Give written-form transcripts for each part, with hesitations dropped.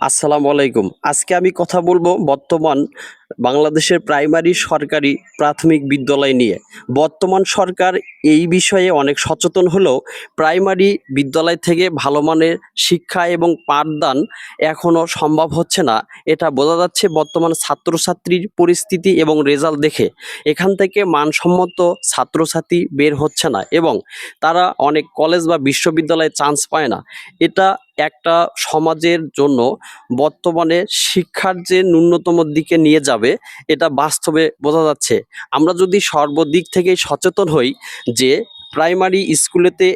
আসসালামু আলাইকুম। আজকে আমি কথা বলবো বর্তমান বাংলাদেশের প্রাইমারি সরকারি প্রাথমিক বিদ্যালয় নিয়ে। বর্তমান সরকার এই বিষয়ে অনেক সচেতন হলেও প্রাইমারি বিদ্যালয় থেকে ভালো মানের শিক্ষা এবং পাঠদান এখনো সম্ভব হচ্ছে না। এটা বোঝা যাচ্ছে বর্তমান ছাত্রছাত্রীর পরিস্থিতি এবং রেজাল্ট দেখে। এখান থেকে মানসম্মত ছাত্রছাত্রী বের হচ্ছে না এবং তারা অনেক কলেজ বা বিশ্ববিদ্যালয়ে চান্স পায় না। এটা একটা সমাজের জন্য বর্তমানে শিক্ষার যে ন্যূনতম দিকে নিয়ে যাবে এটা বাস্তবে বোঝা যাচ্ছে। আমরা যদি সর্বদিক থেকেই সচেতন হই যে প্রাইমারি স্কুলেতে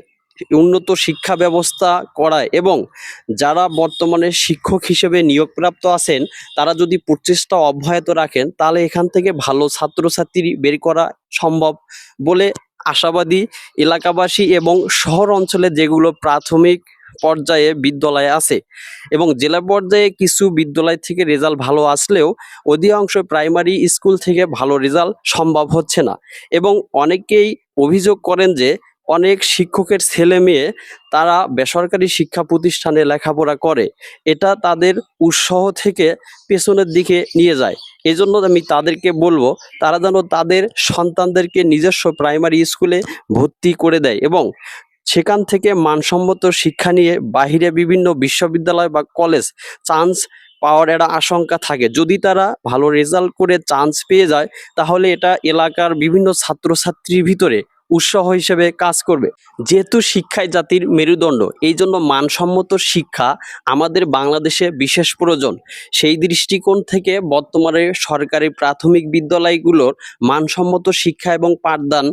উন্নত শিক্ষা ব্যবস্থা করায় এবং যারা বর্তমানে শিক্ষক হিসেবে নিয়োগপ্রাপ্ত আছেন তারা যদি প্রচেষ্টা অব্যাহত রাখেন তাহলে এখান থেকে ভালো ছাত্রছাত্রী বের করা সম্ভব বলে আশাবাদী এলাকাবাসী এবং শহর অঞ্চলে যেগুলো প্রাথমিক পর্যায়ে বিদ্যালয় আছে এবং জেলা পর্যায়ে কিছু বিদ্যালয় থেকে রেজাল্ট ভালো আসলেও অধিকাংশ প্রাইমারি স্কুল থেকে ভালো রেজাল্ট সম্ভব হচ্ছে না এবং অনেকেই অভিযোগ করেন যে অনেক শিক্ষকের ছেলে মেয়ে তারা বেসরকারি শিক্ষা প্রতিষ্ঠানে লেখাপড়া করে, এটা তাদের উৎসাহ থেকে পেছনের দিকে নিয়ে যায়। এই জন্য আমি তাদেরকে বলবো তারা যেন তাদের সন্তানদেরকে নিজস্ব প্রাইমারি স্কুলে ভর্তি করে দেয় এবং সেখান থেকে মানসম্মত শিক্ষা নিয়ে বাহিরে বিভিন্ন বিশ্ববিদ্যালয় বা কলেজ চান্স পাওয়ার একটা আশঙ্কা থাকে। যদি তারা ভালো রেজাল্ট করে চান্স পেয়ে যায় তাহলে এটা এলাকার বিভিন্ন ছাত্রছাত্রীর ভিতরে উৎসাহ হিসেবে কাজ করবে। যেহেতু শিক্ষাই জাতির মেরুদণ্ড, এই জন্য মানসম্মত শিক্ষা আমাদের বাংলাদেশে বিশেষ প্রয়োজন। সেই দৃষ্টিকোণ থেকে বর্তমানে সরকারি প্রাথমিক বিদ্যালয়গুলোর মানসম্মত শিক্ষা এবং পাঠদান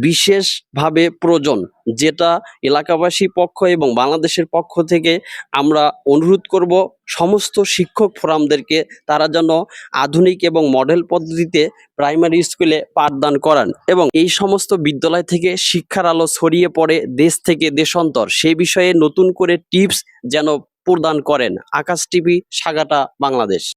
বিশেষভাবে প্রয়োজন, যেটা এলাকাবাসীর পক্ষ এবং বাংলাদেশের পক্ষ থেকে আমরা অনুরোধ করব সমস্ত শিক্ষক ফোরামদেরকে তারা যেন আধুনিক এবং মডেল পদ্ধতিতে প্রাইমারি স্কুলে পাঠদান করান এবং এই সমস্ত বিদ্যালয় থেকে শিক্ষার আলো ছড়িয়ে পড়ে দেশ থেকে দেশান্তর, সেই বিষয়ে নতুন করে টিপস যেন প্রদান করেন। আকাশ টিভি, সাগাটা, বাংলাদেশ।